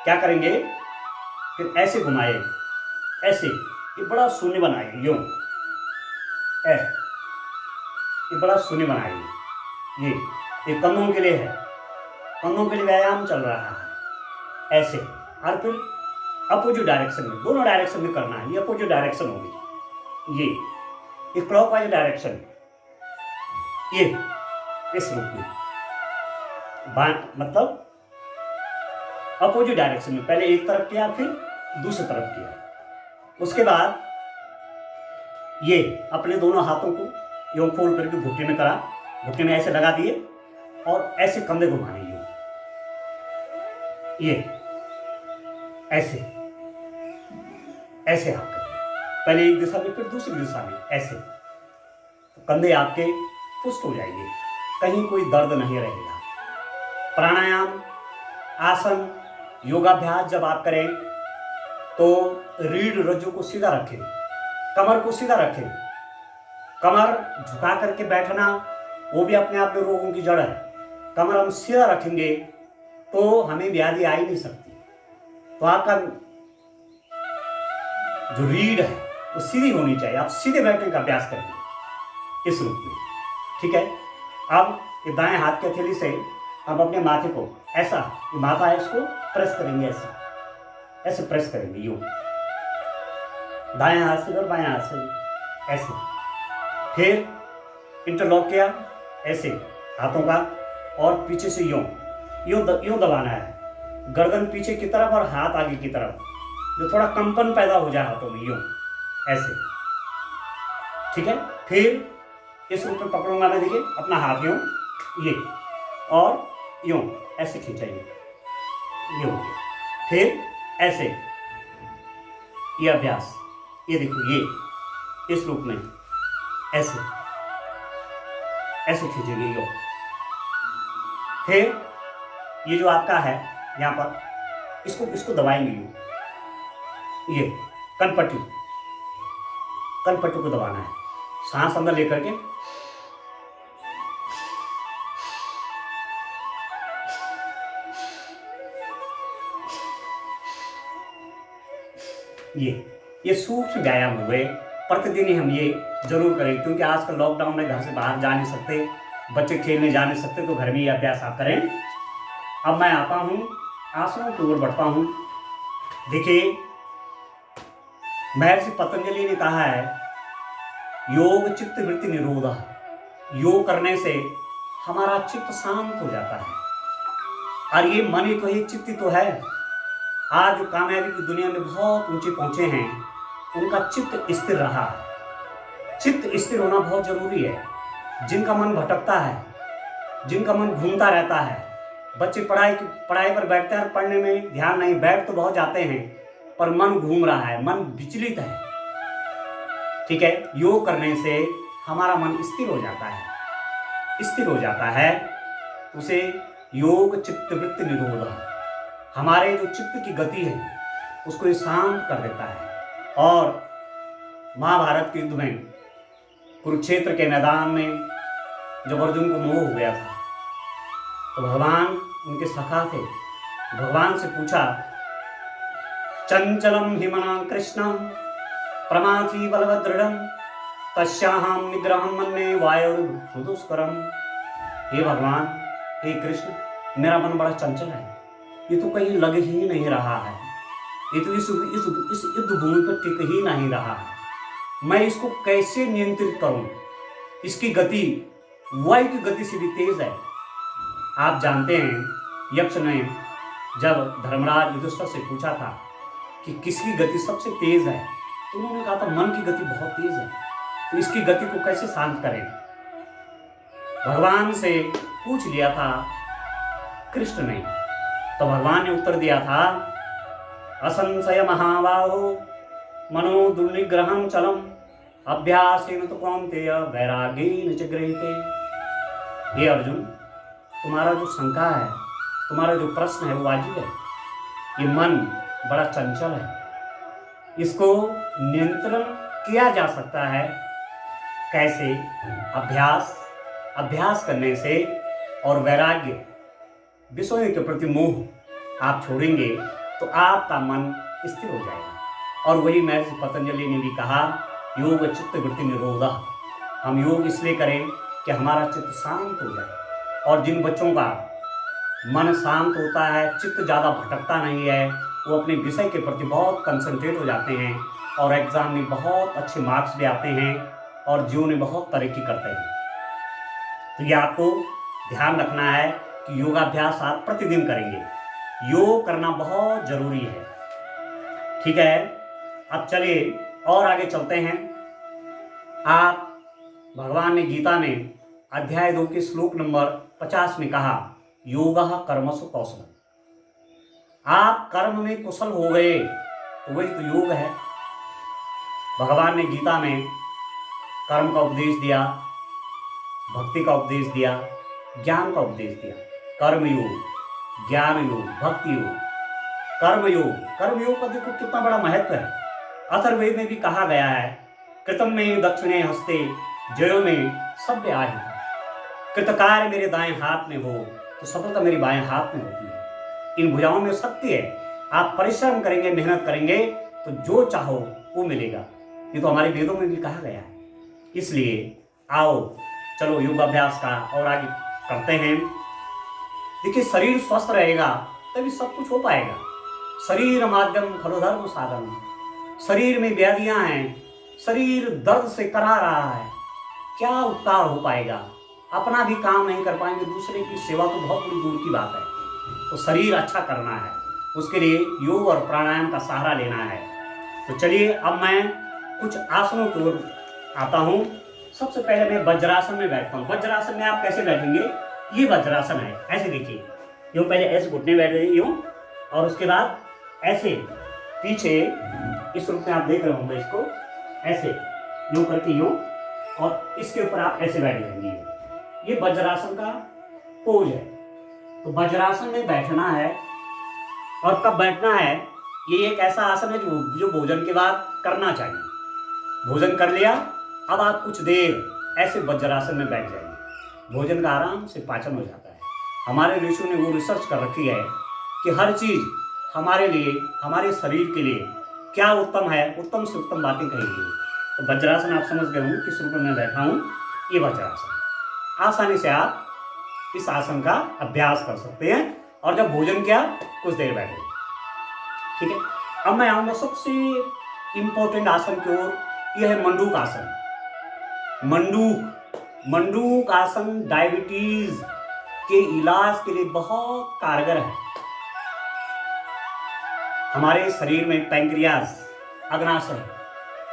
क्या करेंगे, फिर ऐसे घुमाए, ऐसे। ये बड़ा शून्य बनाइए यूं, ये बड़ा शून्य बनाइए। ये कंधों के लिए है, कंधों के लिए व्यायाम चल रहा है, ऐसे। और फिर अपोजिट डायरेक्शन में, दोनों डायरेक्शन में करना है। ये अपोजिट डायरेक्शन होगी, ये क्लॉकवाइज डायरेक्शन, ये इस रूप में। मतलब अपोजिट डायरेक्शन में, पहले एक तरफ किया फिर दूसरी तरफ किया। उसके बाद ये अपने दोनों हाथों को यूं खोल करके घुटने में करा, घुटने में ऐसे लगा दिए और ऐसे कंधे घुमाने यूं, ये ऐसे ऐसे आप करें, पहले एक दिशा में फिर दूसरी दिशा में, ऐसे। तो कंधे आपके पुष्ट हो जाएंगे, कहीं कोई दर्द नहीं रहेगा। प्राणायाम, आसन, योगाभ्यास जब आप करें तो रीढ़ रज्जु को सीधा रखें, कमर को सीधा रखें। कमर झुका करके बैठना वो भी अपने आप में रोगों की जड़ है। कमर हम सीधा रखेंगे तो हमें व्याधि आ ही नहीं सकती। तो आपका जो रीढ़ है वो सीधी होनी चाहिए। आप सीधे बैठने का अभ्यास करिए इस रूप में, ठीक है। अब ये दाएं हाथ के हथेली से हम अपने माथे को ऐसा, ये माथा है इसको प्रेस करेंगे, ऐसे ऐसे प्रेस करेंगे यूं, दाएं हाथ से और बाएं हाथ से ऐसे। फिर इंटरलॉक किया ऐसे हाथों का, और पीछे से यूं यूं दबाना है, गर्दन पीछे की तरफ और हाथ आगे की तरफ, जो थोड़ा कंपन पैदा हो जाए हाथों में, यूं ऐसे, ठीक है। फिर इस रूप में पकड़ूंगा मैं, देखिए अपना हाथ यूं, ये और यूं ऐसे खींचाइए, ये हो गया। फिर ऐसे, ये अभ्यास, ये देखो, ये इस रूप में ऐसे ऐसे खींचेंगे यूं। फिर ये जो आपका है यहाँ पर, इसको दबाएंगे यूं, ये कनपट्टी को दबाना है, सांस अंदर लेकर के, ये सूक्ष्म व्यायाम हुए। प्रतिदिन ही हम ये जरूर करें, क्योंकि आजकल लॉकडाउन में घर से बाहर जा नहीं सकते, बच्चे खेलने जा नहीं सकते, तो घर में ये अभ्यास आप करें। अब मैं आता हूँ आसनों की ओर बढ़ता हूँ। देखिए, महर्षि पतंजलि ने कहा है, योग चित्त वृत्ति निरोधः। योग करने से हमारा चित्त शांत हो जाता है, और ये मन ही तो है, चित्त ही तो है। आज जो कामयाबी की दुनिया में बहुत ऊंचे पहुंचे हैं, उनका चित्त स्थिर रहा है। चित्त स्थिर होना बहुत जरूरी है। जिनका मन भटकता है, जिनका मन घूमता रहता है, बच्चे पढ़ाई पर बैठते हैं, पढ़ने में ध्यान नहीं, बैठ तो बहुत जाते हैं पर मन घूम रहा है, मन विचलित है, ठीक है। योग करने से हमारा मन स्थिर हो जाता है, स्थिर हो जाता है। उसे योग चित्त वृत्ति निरोध, हमारे जो चित्त की गति है उसको शांत कर देता है। और महाभारत के युद्ध में, कुरुक्षेत्र के मैदान में जब अर्जुन को मोह हो गया था, तो भगवान उनके सखा थे, भगवान से पूछा, चंचलम हिमना कृष्ण प्रमाथी बलभद्रम तस्याहम निग्रहम मन्ये वायुर्सुदुष्करम। हे भगवान, हे कृष्ण, मेरा मन बड़ा चंचल है, ये तो कहीं लग ही नहीं रहा है, ये तो इस युद्ध भूमि पर टिक ही नहीं रहा है, मैं इसको कैसे नियंत्रित करूं? इसकी गति वायु की गति से भी तेज है। आप जानते हैं, यक्ष ने जब धर्मराज युधिष्ठिर से पूछा था कि किसकी गति सबसे तेज है, तो उन्होंने कहा था मन की गति बहुत तेज है, तो इसकी गति को कैसे शांत करें? भगवान से पूछ लिया था कृष्ण ने, तो भगवान ने उत्तर दिया था, असंशय महाबाहो मनो दुर्निग्रहम चलम अभ्यासेन तो कौन्तेय वैराग्येन च गृह्यते। हे अर्जुन, तुम्हारा जो शंका है, तुम्हारा जो प्रश्न है वो वाजिब है। ये मन बड़ा चंचल है, इसको नियंत्रण किया जा सकता है। कैसे? अभ्यास करने से और वैराग्य, विषयों के प्रति मोह आप छोड़ेंगे तो आपका मन स्थिर हो जाएगा। और वही महर्षि पतंजलि ने भी कहा, योग चित्त वृत्ति निरोधः। हम योग इसलिए करें कि हमारा चित्त शांत हो जाए। और जिन बच्चों का मन शांत होता है, चित्त ज़्यादा भटकता नहीं है, वो अपने विषय के प्रति बहुत कंसंट्रेट हो जाते हैं और एग्ज़ाम में बहुत अच्छे मार्क्स भी आते हैं और जीवन में बहुत तरक्की करते हैं। तो ये आपको ध्यान रखना है कि योगाभ्यास आप प्रतिदिन करेंगे। योग करना बहुत ज़रूरी है। ठीक है, अब चलिए और आगे चलते हैं। आप भगवान ने गीता में अध्याय 2 के श्लोक नंबर 50 में कहा, योगः कर्मसु कौशलम्। आप कर्म में कुशल हो गए तो वही तो योग है। भगवान ने गीता में कर्म का उपदेश दिया, भक्ति का उपदेश दिया, ज्ञान का उपदेश दिया। कर्म योग, ज्ञान योग, भक्ति योग, कर्म योग का देखो कितना बड़ा महत्व है। अथर्ववेद में भी कहा गया है, कृतम में दक्षिणे हस्ते जयो में सभ्य आहि। कृतकार्य मेरे दाएं हाथ में हो तो सफलता मेरे बाएं हाथ में होती है। इन भुजाओं में शक्ति है। आप परिश्रम करेंगे, मेहनत करेंगे तो जो चाहो वो मिलेगा। ये तो हमारे वेदों में भी कहा गया है। इसलिए आओ चलो योगाभ्यास का और आगे करते हैं। देखिए, शरीर स्वस्थ रहेगा तभी सब कुछ हो पाएगा। शरीर माध्यम खलो धर्म साधन। शरीर में व्याधियां हैं, शरीर दर्द से करा रहा है, क्या उपकार हो पाएगा? अपना भी काम नहीं कर पाएंगे, दूसरे की सेवा तो बहुत बड़ी दूर की बात है। तो शरीर अच्छा करना है, उसके लिए योग और प्राणायाम का सहारा लेना है। तो चलिए अब मैं कुछ आसनों की ओर आता हूँ। सबसे पहले मैं वज्रासन में बैठता हूँ। वज्रासन में आप कैसे बैठेंगे? ये वज्रासन है, ऐसे देखिए, यूँ पहले ऐसे घुटने बैठ जाइए यूँ, और उसके बाद ऐसे पीछे इस रूप में आप देख रहे होंगे इसको, ऐसे यूँ करके यूँ, और इसके ऊपर आप ऐसे बैठ जाएंगे। ये वज्रासन का पोज है। तो वज्रासन में बैठना है। और कब बैठना है? ये एक ऐसा आसन है जो भोजन के बाद करना चाहिए। भोजन कर लिया, अब आप कुछ देर ऐसे वज्रासन में बैठ जाइए। भोजन का आराम से पाचन हो जाता है। हमारे ऋषियों ने वो रिसर्च कर रखी है कि हर चीज़ हमारे लिए, हमारे शरीर के लिए क्या उत्तम है, उत्तम से उत्तम बातें कहेंगी। तो वज्रासन आप समझ गए होंगे किस रूप में मैं बैठा हूँ। ये वज्रासन, आसानी से आप इस आसन का अभ्यास कर सकते हैं। और जब भोजन किया कुछ देर बैठे। ठीक है, अब मैं आऊँगा सबसे इंपॉर्टेंट आसन की ओर। यह है मंडूक आसन। मंडूक आसन डायबिटीज के इलाज के लिए बहुत कारगर है। हमारे शरीर में पैंक्रियास,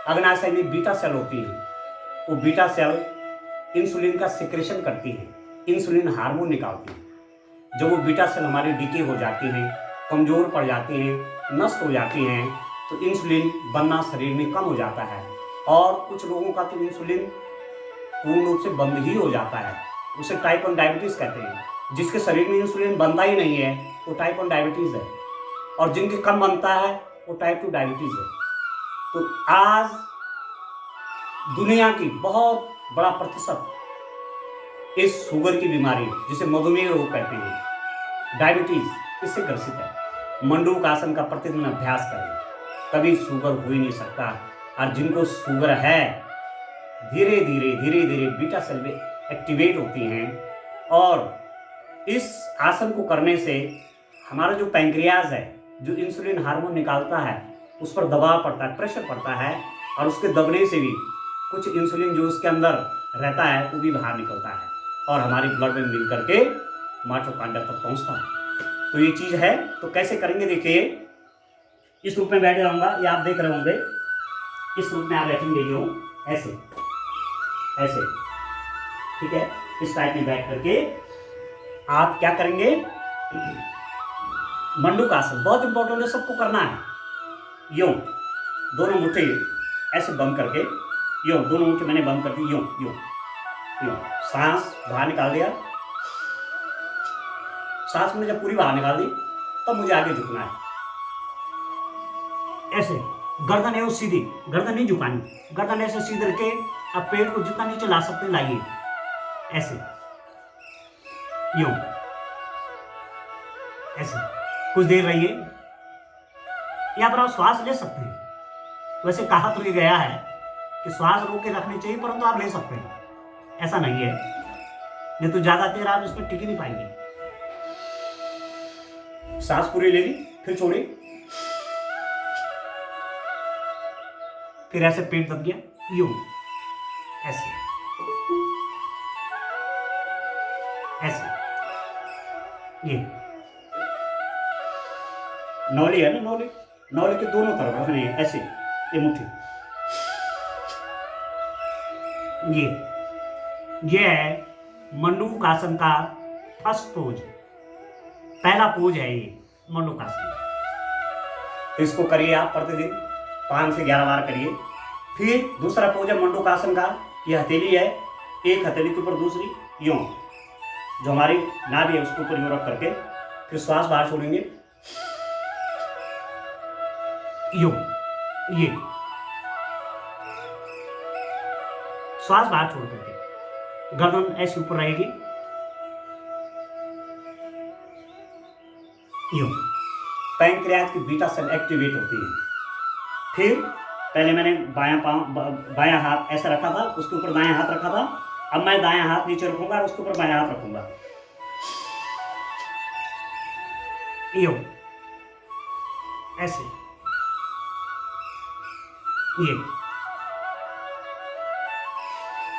अग्नाशय में बीटा सेल होती है। वो बीटा सेल इंसुलिन का सिक्रेशन करती है, इंसुलिन हार्मोन निकालती है। जब वो बीटा सेल हमारी डिके हो जाती हैं, कमजोर पड़ जाती हैं, नष्ट हो जाती हैं, तो इंसुलिन बनना शरीर में कम हो जाता है। और कुछ लोगों का तो इंसुलिन पूर्ण रूप से बंद ही हो जाता है। उसे टाइप 1 डायबिटीज़ कहते हैं। जिसके शरीर में इंसुलिन बनता ही नहीं है वो टाइप 1 डायबिटीज़ है, और जिनके कम बनता है वो टाइप 2 डायबिटीज़ है। तो आज दुनिया की बहुत बड़ा प्रतिशत इस शुगर की बीमारी, जिसे मधुमेह रोग कहते हैं, डायबिटीज, इससे ग्रसित है। मंडूक आसन का प्रतिदिन अभ्यास करें, कभी शुगर हो ही नहीं सकता। और जिनको शुगर है, धीरे धीरे बीटा सेल में एक्टिवेट होती हैं। और इस आसन को करने से हमारा जो पैंक्रियाज है, जो इंसुलिन हार्मोन निकालता है, उस पर दबाव पड़ता है, प्रेशर पड़ता है, और उसके दबने से भी कुछ इंसुलिन जो उसके अंदर रहता है वो भी बाहर निकलता है और हमारी ब्लड में मिल करके माइटोकॉन्ड्रिया तक पहुंचता है। तो ये चीज़ है। तो कैसे करेंगे? देखिए, इस रूप में बैठ जाऊंगा, ये आप देख रहे होंगे। इस रूप में आप बैठेंगे यूँ, ऐसे ऐसे, ठीक है। इस टाइप में बैठ करके आप क्या करेंगे? मंडूक आसन बहुत इंपॉर्टेंट है, सबको करना है। यूँ दोनों मुट्ठी ऐसे बंद करके यूं दोनों मुट्ठी मैंने बंद कर दी, यूं यूं यूं, सांस बाहर निकाल दिया। सांस मैंने जब पूरी बाहर निकाल दी तब मुझे आगे झुकना है, ऐसे। गर्दन है वो सीधी, गर्दन नहीं झुकानी, गर्दन ऐसे सीधे रखे। अब पेट को जितना नीचे ला सकते हैं लाइए, ऐसे यूं, ऐसे कुछ देर रहिए। यहां पर आप श्वास ले सकते हैं। वैसे कहा तो ये गया है कि श्वास रोक के रखनी चाहिए, परंतु आप ले सकते हैं, ऐसा नहीं है। नहीं तो ज्यादा देर आप इसमें टिक ही नहीं पाएंगे। सांस पूरी ले ली, फिर छोड़ी, फिर ऐसे पेट दब गया, यूं, ऐसे ऐसे। ये नौली है ना, नौली, नौली के दोनों तरफ रखने हैं, ऐसे, ये मुट्ठी। ये है मंडूकासन का फर्स्ट पोज, पहला पोज है ये मंडूकासन। तो इसको करिए आप प्रतिदिन 5 से 11 बार करिए। फिर दूसरा पोज है मंडूकासन का, ये हथेली है, एक हथेली के ऊपर दूसरी यूं, जो हमारी नाभि है उसके ऊपर यूं रख करके फिर श्वास बाहर छोड़ेंगे, यूं, ये श्वास बाहर छोड़ करके गर्दन ऐसे ऊपर रहेगी, यूं। पैंक्रियाज की बीटा सेल एक्टिवेट होती है। फिर पहले मैंने बायां हाथ ऐसे रखा था, उसके ऊपर दायां हाथ रखा था। अब मैं दायां हाथ नीचे रखूंगा और उसके ऊपर बायां हाथ रखूंगा, यूं, ऐसे,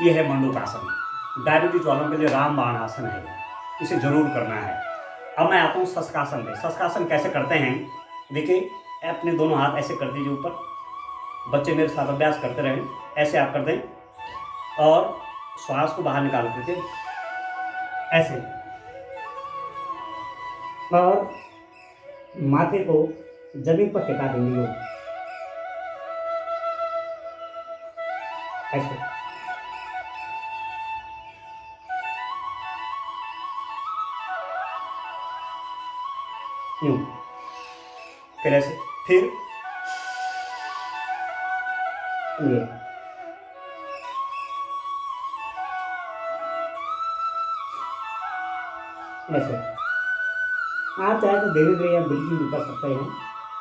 ये है मंडूकासन। डायबिटीज वालों के लिए रामबाण आसन है, इसे जरूर करना है। अब मैं आता हूँ शशकासन पे। शशकासन कैसे करते हैं, देखिए, अपने दोनों हाथ ऐसे कर दीजिए ऊपर। बच्चे मेरे साथ अभ्यास करते रहें, ऐसे आप कर दें और श्वास को बाहर निकाल करके ऐसे, और माथे को जमीन पर टिका देंगे, ऐसे, यूं, फिर ऐसे, फिर ये, ऐसे। आप चाहे तो धीरे धीरे आप बिल्कुल भी कर सकते हैं,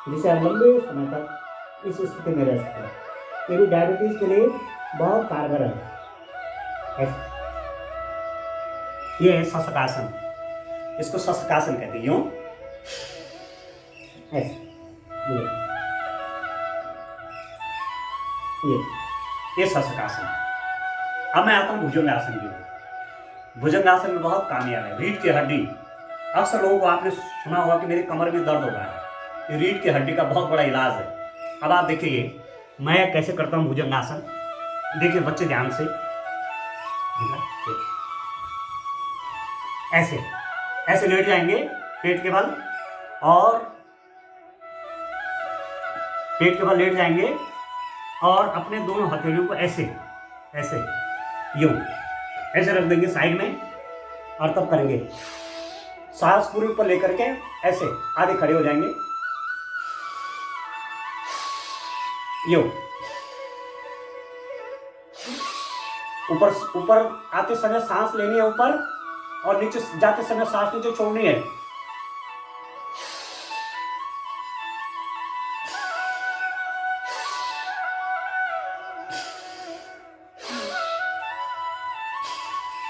जिससे आप लंबे समय तक इस स्थिति में रह सकते हैं। ये भी डायबिटीज के लिए बहुत कारगर है। ऐसे, ये है शशकासन, इसको शशकासन कहते हैं, यूं, ऐसे, ये शशकासन। अब मैं आता हूँ भुजंगासन की ओर। भुजंगासन में बहुत कामयाब है। रीढ़ की हड्डी, अक्सर लोगों को आपने सुना होगा कि मेरे कमर में दर्द हो रहा है, ये रीढ़ की हड्डी का बहुत बड़ा इलाज है। अब आप देखिए मैं कैसे करता हूँ भुजंगासन। देखिए बच्चे ध्यान से, ऐसे ऐसे लेट जाएंगे पेट के बल, और पेट के बल लेट जाएंगे और अपने दोनों हथेलियों को ऐसे ऐसे यूं ऐसे रख देंगे साइड में, और तब करेंगे सांस पूरी ऊपर लेकर के ऐसे आगे खड़े हो जाएंगे, यूं। ऊपर ऊपर आते समय सांस लेनी है ऊपर, और नीचे जाते समय सांस नीचे छोड़नी है।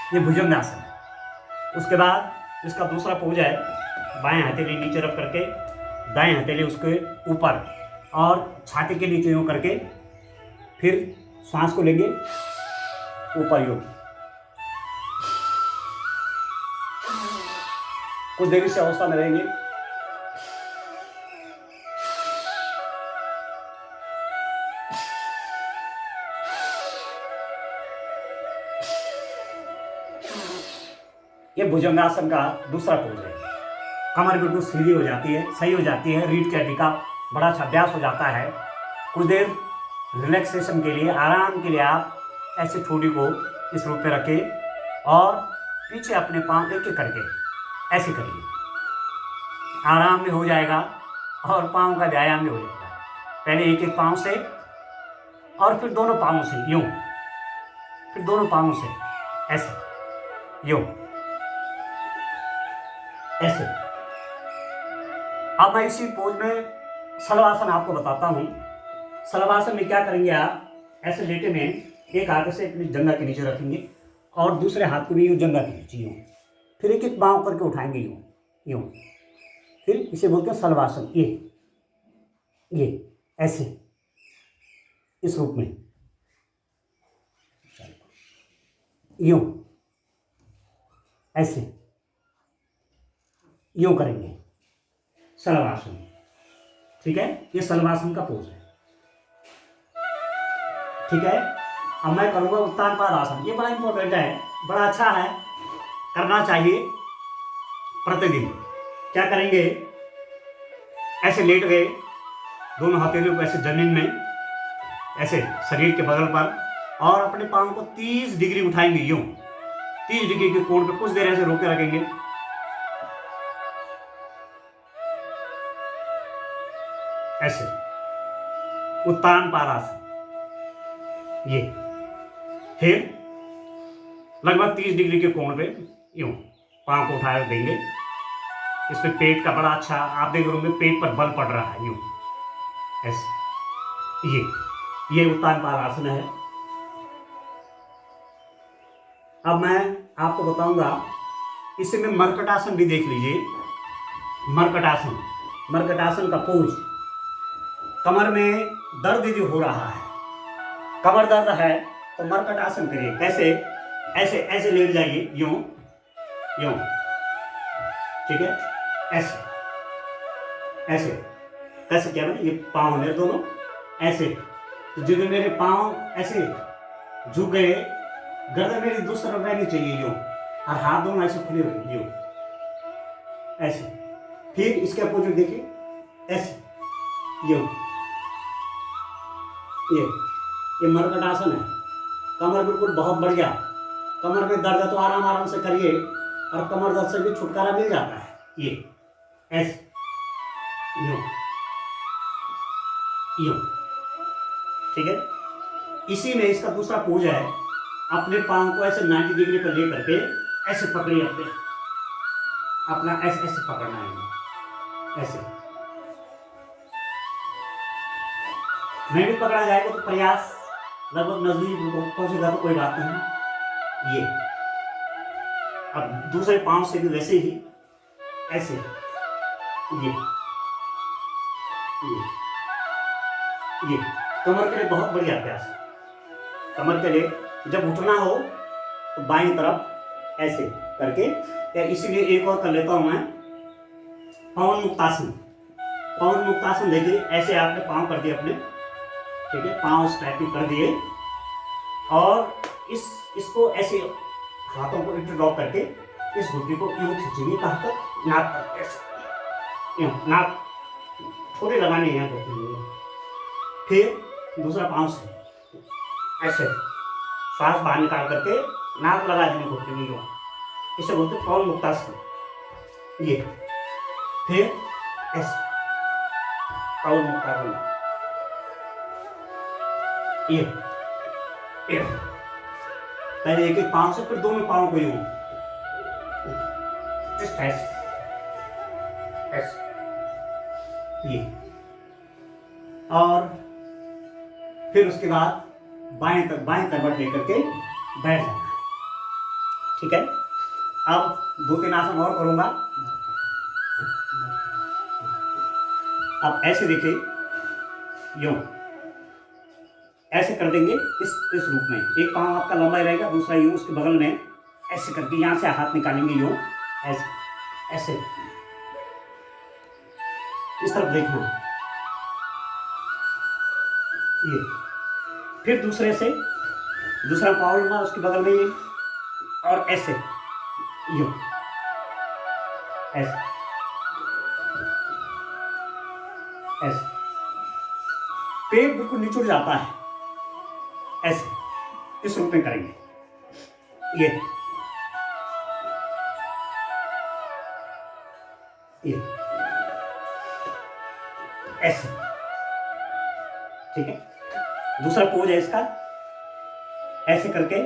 ये भुजंगासन। उसके बाद इसका दूसरा पोज है, बाएं हथेली नीचे रख करके दाएं हथेली उसके ऊपर और छाती के नीचे यूं करके फिर सांस को लेंगे ऊपर यूं। कुछ देर इस अवस्था में रहेंगे। ये भुजंगासन का दूसरा पोज है। कमर बिल्कुल सीधी हो जाती है, सही हो जाती है, रीढ़ की हड्डी का बड़ा अच्छा अभ्यास हो जाता है। कुछ देर रिलैक्सेशन के लिए, आराम के लिए आप ऐसे ठोड़ी को इस रूप पे रखें और पीछे अपने पाँव एक एक करके ऐसे करिए। आराम में हो जाएगा और पाँव का व्यायाम भी हो जाएगा। पहले एक एक पाँव से और फिर दोनों पाँवों से यूं, फिर दोनों पाँवों से ऐसे यूं, ऐसे। अब मैं इसी पोज में शलवासन आपको बताता हूं। शलवासन में क्या करेंगे, आप ऐसे लेटे में एक हाथ से अपनी जंघा के नीचे रखेंगे और दूसरे हाथ को भी यूं जंघा के नीचे यूं, फिर एक एक पाँव करके उठाएंगे यूं यूं, फिर इसे बोलते हैं शलवासन। ये ऐसे इस रूप में यूं, ऐसे यूं करेंगे शलवासन। ठीक है, ये शलवासन का पोज है। ठीक है, अब मैं करूंगा उत्तान पाद आसन। ये बड़ा इंपॉर्टेंट है, बड़ा अच्छा है, करना चाहिए प्रतिदिन। क्या करेंगे, ऐसे लेट गए, दोनों हथेलियों को ऐसे जमीन में ऐसे शरीर के बगल पर, और अपने पाँव को 30 डिग्री उठाएंगे यूं, 30 डिग्री के कोण पे कुछ देर ऐसे रोके रखेंगे। ऐसे उत्तान पादासन। ये फिर लगभग 30 डिग्री के कोण पे यूं पाँव को उठाए देंगे। इसमें पेट का बड़ा अच्छा, आप देख रहे होंगे पेट पर बल पड़ रहा है यूं, ऐसे। ये उत्तान पादासन है। अब मैं आपको बताऊंगा, इसमें मर्कटासन भी देख लीजिए। मर्कटासन, मर्कटासन का पोज। कमर में दर्द यदि हो रहा है, कमर दर्द है, तो मर्कटासन करिए। कैसे, ऐसे ऐसे लेट जाइए यूं यूं, ठीक है, ऐसे ऐसे ऐसे। क्या बोले, ये पाँव मेरे दोनों ऐसे, तो जब मेरे पाँव ऐसे झुक गए, गर्दन मेरी दूसरी तरफ रहनी चाहिए यूं, और हाथ दोनों ऐसे खुले हुए यूं, ऐसे। फिर इसके अपोजिट देखिए, ऐसे यूं, ये मर्कटासन है। कमर बिल्कुल बहुत बढ़िया। कमर में दर्द है तो आराम आराम से करिए, और कमर दर्द से भी छुटकारा मिल जाता है। ये ऐसे यूं यूं, ठीक है। इसी में इसका दूसरा पोज है, अपने पाँव को ऐसे 90 डिग्री पर ले करके ऐसे पकड़िए, अपना ऐसे ऐसे पकड़ना है, ऐसे। नहीं भी पकड़ा जाएगा तो प्रयास लगभग नजदीक पहुंचेगा तो कोई बात नहीं। ये अब दूसरे पांव से भी वैसे ही ऐसे, ये कमर के लिए बहुत बढ़िया अभ्यास है। कमर के लिए जब उठना हो तो बाईं तरफ ऐसे करके, या इसीलिए एक और कर लेता हूं मैं, पवन मुक्तासन। पवन मुक्तासन देखिए, ऐसे आपने पाँव कर दिए अपने, ठीक है, पाँव स्ट्रैपिंग कर दिए, और इसको ऐसे हाथों को इंटरलॉक करके इस घुट्टी को यूं खींचेंगे कहाँ तक, नाक तक, ऐसे यूं, नाक थोड़े लगाने हैं घुट्टी में। फिर दूसरा पाँव से ऐसे सांस बाहर निकाल करके नाक लगा देंगे घुट्टी में यूं, इसे बोलते हैं पवन मुक्तासन। ये फिर ऐसे पवन मुक्तासन, ये पहले एक एक पाँव से, फिर दोनों पाँव को यूं, ऐसे ये, और फिर उसके बाद बाएं करवट लेकर के बैठ जाना है। ठीक है, अब 2-3 आसन और करूंगा। अब ऐसे देखिए, यूं ऐसे कर देंगे इस रूप में। एक पाँव आपका लंबा ही रहेगा, दूसरा यूं उसके बगल में ऐसे करके यहां से हाथ निकालेंगे यूं, ऐसे ऐसे इस तरफ देखना। ये फिर दूसरे से दूसरा पाँव लंबा उसके बगल में ये, और ऐसे यूं, ऐसे ऐसे। पेट बिल्कुल निचुड़ जाता है, ऐसे इस रूप में करेंगे। ये ऐसे, ठीक है। दूसरा पोज है इसका, ऐसे करके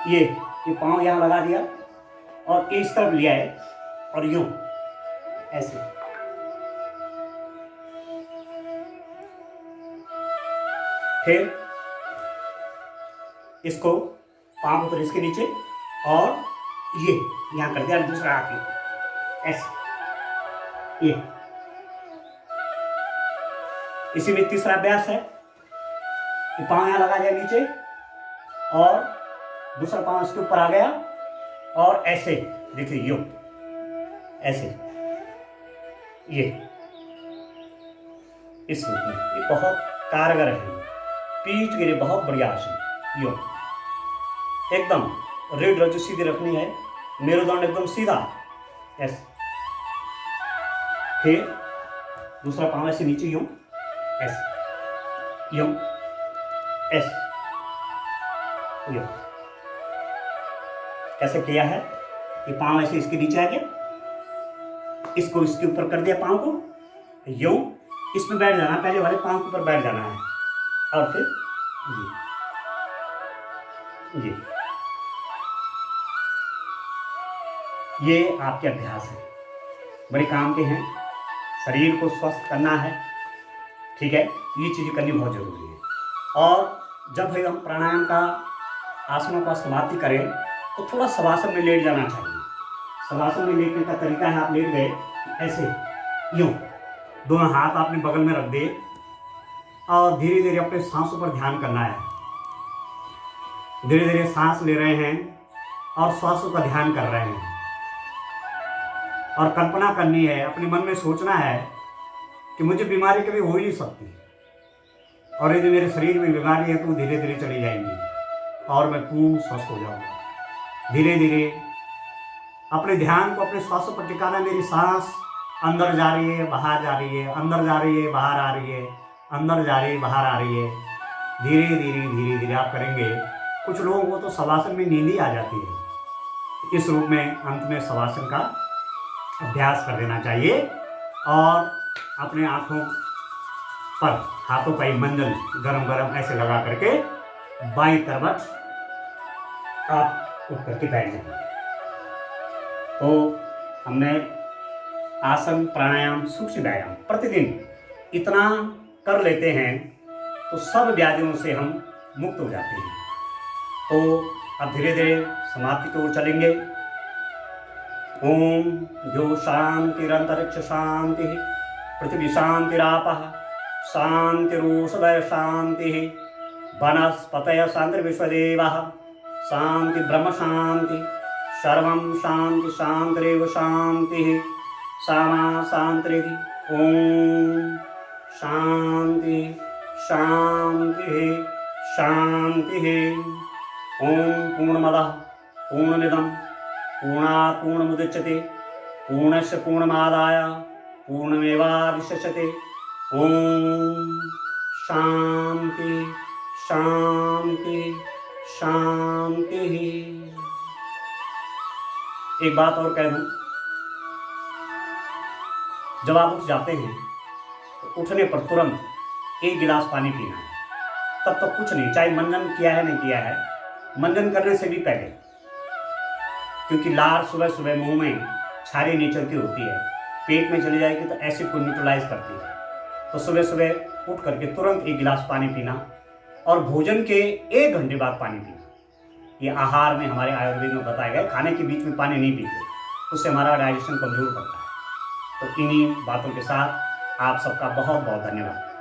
ये पांव यहां लगा दिया और इस तरफ लिया है और यूं ऐसे, फिर इसको पांव ऊपर इसके नीचे और ये यहां कर दिया, दूसरा हाथ ऐसे, ये इसी में तीसरा अभ्यास है कि पांव यहां लगा दिया नीचे और दूसरा पांव इसके ऊपर आ गया और ऐसे देखिए यूं ऐसे, ये इस रूप में। ये बहुत कारगर है, पीठ के लिए बहुत बढ़िया आसन। यूं एकदम रीढ़ रज्जु सीधी रखनी है, मेरुदंड एकदम सीधा ऐसे, फिर दूसरा पांव ऐसे नीचे यूं ऐसे, यूं ऐसे, यूं कैसे किया है। ये पांव ऐसे इसके नीचे आ गया, इसको इसके ऊपर कर दिया पांव को, यूं इसमें बैठ जाना, पहले वाले पांव के ऊपर बैठ जाना है और फिर ये आपके अभ्यास है, बड़े काम के हैं, शरीर को स्वस्थ करना है, ठीक है। ये चीज़ें करनी बहुत जरूरी है। और जब भी हम प्राणायाम का आसनों का समाप्ति करें तो थोड़ा शवासन में लेट जाना चाहिए। शवासन में लेटने का तरीका है, आप लेट गए ऐसे यूं, दोनों हाथ आपने बगल में रख दिए और धीरे धीरे अपने सांसों पर ध्यान करना है। धीरे धीरे सांस ले रहे हैं और श्वासों का ध्यान कर रहे हैं और कल्पना करनी है, अपने मन में सोचना है कि मुझे बीमारी कभी हो ही नहीं सकती और यदि मेरे शरीर में बीमारी है तो धीरे धीरे चली जाएंगी और मैं पूर्ण स्वस्थ हो जाऊंगा। धीरे धीरे अपने ध्यान को अपने श्वासों पर टिकाना। मेरी सांस अंदर जा रही है, बाहर जा रही है, अंदर जा रही है, बाहर आ रही है, अंदर जा रही है, बाहर आ रही है। धीरे धीरे आप करेंगे। कुछ लोगों को तो शवासन में नींद ही आ जाती है। इस रूप में अंत में शवासन का अभ्यास कर देना चाहिए और अपने आँखों पर हाथों का मंजन गरम गरम ऐसे लगा करके बाईं तरफ आप उठ करके बैठ जाएंगे। तो हमने आसन, प्राणायाम, सूक्ष्म व्यायाम प्रतिदिन इतना कर लेते हैं तो सब व्याधियों से हम मुक्त हो जाते हैं। तो अब धीरे धीरे समाप्ति की ओर चलेंगे। ओम जो शांतिरंतरिक्ष शांति, पृथ्वी शांतिरापः शांतिरोषधय शांति, वनस्पतय शांतिर्विश्वदेवः शांति ब्रह्म शांति, सर्वं शांति शांतिरेव शांति, सामा शांतिरिति। ओम शांति शांति शांति। ओम पूर्णमदः पूर्णमिदं पूर्णात् पूर्णमुदच्यते पूर्णस्य पूर्णमादाय पूर्णमेवावशिष्यते। ओम शांति शांति शांति। एक बात और कह दूं, जब आप उठ जाते हैं तो उठने पर तुरंत एक गिलास पानी पीना है। तब तक कुछ नहीं, चाहे मंजन किया है नहीं किया है, मंजन करने से भी पहले, क्योंकि लार सुबह सुबह मुंह में क्षारीय नेचर की होती है, पेट में चली जाएगी तो एसिड को न्यूट्रलाइज करती है। तो सुबह सुबह उठ करके तुरंत एक गिलास पानी पीना और भोजन के 1 घंटे बाद पानी पीना। ये आहार में हमारे आयुर्वेद में बताया गया, खाने के बीच में पानी नहीं पीते, उससे हमारा डाइजेशन कमजोर पड़ता है। तो इन्हीं बातों के साथ आप सबका बहुत बहुत धन्यवाद।